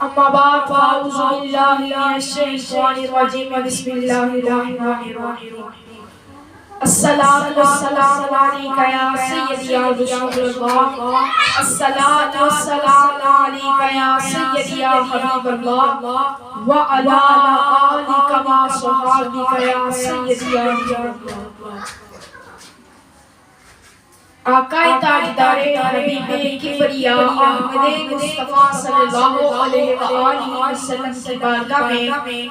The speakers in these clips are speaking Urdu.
اما بعد فاعوذ باللہ من الشیطان الرجیم بسم اللہ الرحمن الرحیم الصلاۃ والسلام علیک یا سیدی یا رسول اللہ الصلاۃ والسلام علیک یا سیدی یا حبیب اللہ وعلی آلک و صحابک یا سیدی یا رسول اللہ آقا تاجدار حبیب کبریا احمد مصطفیٰ صلی اللہ علیہ وآلہ وسلم کی بارگاہ میں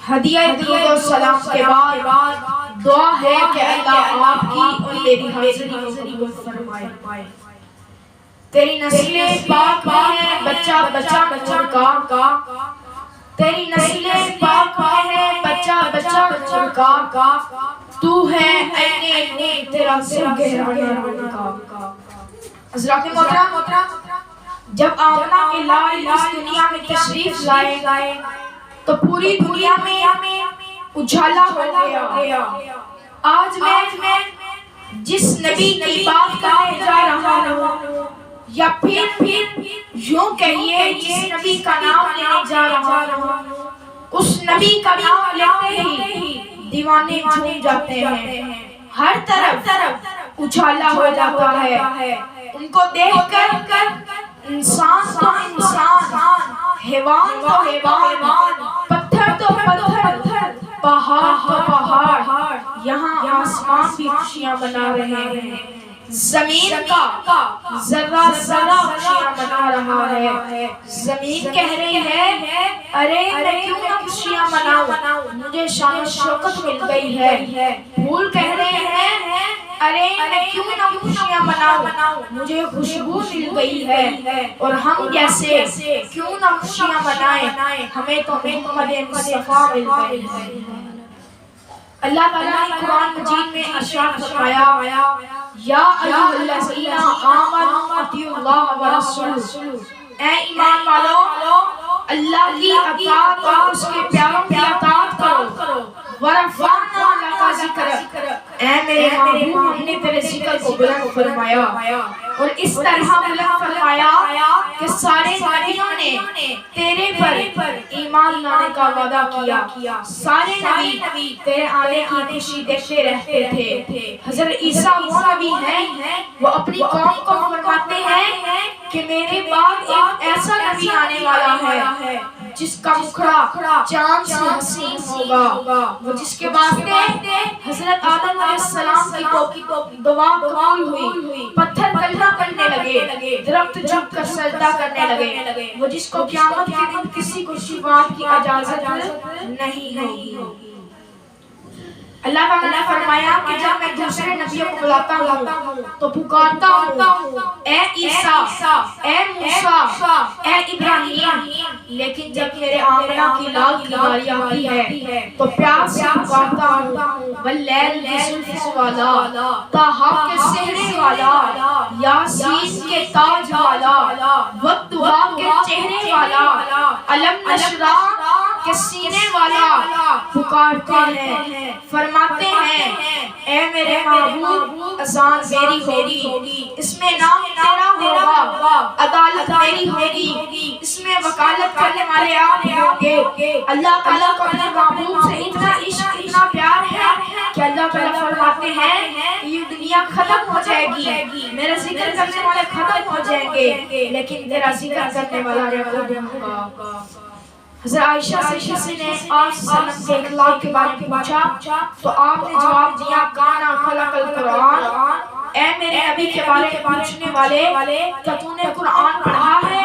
ہدیہ درود و سلام کے بعد دعا ہے کہ اللہ آپ کی اور میری حاضری کو قبول فرمائے۔ تیری نسل پاک میں ہے بچہ بچہ نور کا، تیری نسل پاک میں ہے بچہ بچہ نور کا، تو ہے اینے نور تیرا سر گہرانا نور کا۔ حضرات محترم، جب آمنہ کے لال اس دنیا میں تشریف لائے تو پوری دنیا میں اجالا ہو گیا۔ آج میں جس نبی کی بات کرنے جا رہا ہوں، یا پھر یوں کہیے جس نبی کا نام لینے جا رہا ہوں، اس نبی کا نام لیتے ہی دیوانے جھوم جاتے ہیں، ہر طرف اجالا ہو جاتا ہے۔ ان کو دیکھ کر انسان تو انسان، حیوان تو حیوان، پتھر تو پتھر، پہاڑ تو پہاڑ، یہاں آسمان بھی خوشیاں منا رہے ہیں، زمین کا ذرہ ذرہ خوشیاں منا رہا ہے۔ زمین کہہ رہی ہے ارے میں کیوں نہ خوشیاں مناؤں، مجھے شان و شوکت مل گئی ہے۔ پھول کہہ رہے ہیں ارے میں کیوں نہ خوشیاں مناؤں، مجھے خوشبو مل گئی ہے۔ اور ہم جیسے کیوں نہ خوشیاں منائیں، ہمیں تو محمد مصطفیٰ مل گئی ہے۔ اللہ تعالیٰ نے قرآن مجید میں ارشاد فرمایا یا ایھا الذین آمنوا اطیعوا اللہ ورسولہ، اے ایمان والو اللہ کی اطاعت اور اس کے پیاروں کی اطاعت کرو۔ ورفعنا لک ذکرک، اے میرے محبوب ہم نے تیرے ذکر کو بلند فرمایا، اور اس طرح بلند فرمایا کہ سارے نبیوں نے تیرے پر ایمان لانے کا وعدہ کیا، سارے نبی تیرے آنے کی خوشی دیکھتے رہتے تھے۔ حضرت عیسیٰ وہ نبی ہیں، وہ اپنی قوم کو فرماتے ہیں کہ میرے بعد ایک ایسا نبی آنے والا ہے جس کا مکھڑا چاند سے حسین ہوگا، وہ جس کے واسطے حضرت آدم علیہ السلام کی دعا قبول ہوئی، پتھر کلمہ پڑھنے لگے، درخت جھک کر سجدہ کرنے لگے، وہ جس کو قیامت کے دن کسی کو شفاعت کی اجازت نہیں ہوگی۔ اللہ تعالیٰ نے فرمایا کہ جب میں دوسرے نبیوں کو بلاتا ہوں تو پکارتا ہوں اے عیسیٰ، اے موسیٰ، اے ابراہیم، لیکن جب میرے آمنہ کی لال کی باری آتی ہے تو پیار سے پکارتا ہوں واللیل بزلف والا، طٰہٰ کے سہرے والا، یاسین کے تاج والا، والضحیٰ کے چہرے والا، علم نشرح کے سینے والا پکارتے ہیں، فرماتے ہیں اے میرے محبوب اذان میری ہوگی، اس میں نام تیرا ہوگا، عدالت میری ہوگی، اس میں وکالت کرنے والے آپ ہوں گے۔ اللہ تعالیٰ کو اپنے محبوب سے اتنا عشق، اتنا پیار ہے کہ اللہ تعالیٰ فرماتے ہیں کہ یہ دنیا ختم ہو جائے گی، میرا ذکر کرنے والے ختم ہو جائیں گے، لیکن تیرا ذکر کرنے والا رہے گا۔ حضرت عائشہ سے کسی نے آپ صلی اللہ علیہ وسلم کے اخلاق کے بارے میں پوچھا تو آپ نے جواب دیا کانا خلق القرآن، اے میرے نبی کے بارے میں پوچھنے والے کیا تو نے قرآن پڑھا ہے؟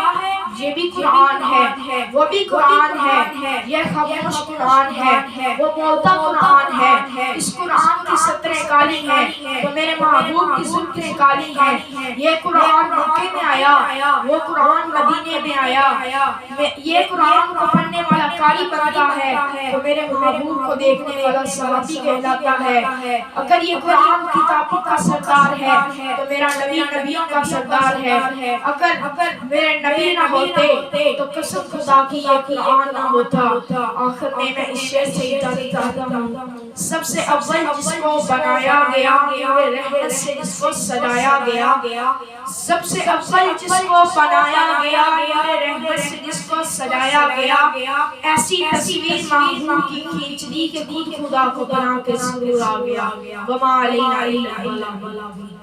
یہ بھی قرآن ہے، وہ بھی قرآن ہے، یہ خاموش قرآن ہے، وہ بولتا قرآن ہے، اس قرآن کی سطریں کالی ہیں تو میرے محبوب کی سطریں کالی ہیں، یہ قرآن مکے میں آیا، وہ قرآن مدینے میں آیا، یہ قرآن کو پڑھنے والا قاری بنتا ہے تو میرے محبوب کو دیکھنے والا صحابی کہلاتا ہے۔ اگر یہ قرآن کتابوں کا سردار ہے تو میرا نبی نبیوں کا سردار ہے، اگر میرے نبی نہ ہوتے ہوتے تو قسم خدا کی یہ قرآن نہ ہوتا۔ آخر میں اس شعر سے اجازت چاہتا ہوں۔ سب سے اول جس کو بنایا گیا، نور رحمت سے جس کو سجایا گیا، سب سے اول جس کو بنایا گیا، نور رحمت سے جس کو سجایا گیا، ایسی تصویر محبوب کی کھینچ دی کہ خود خدا کو بنا کے سرور آ گیا۔ وما علینا الا البلاغ۔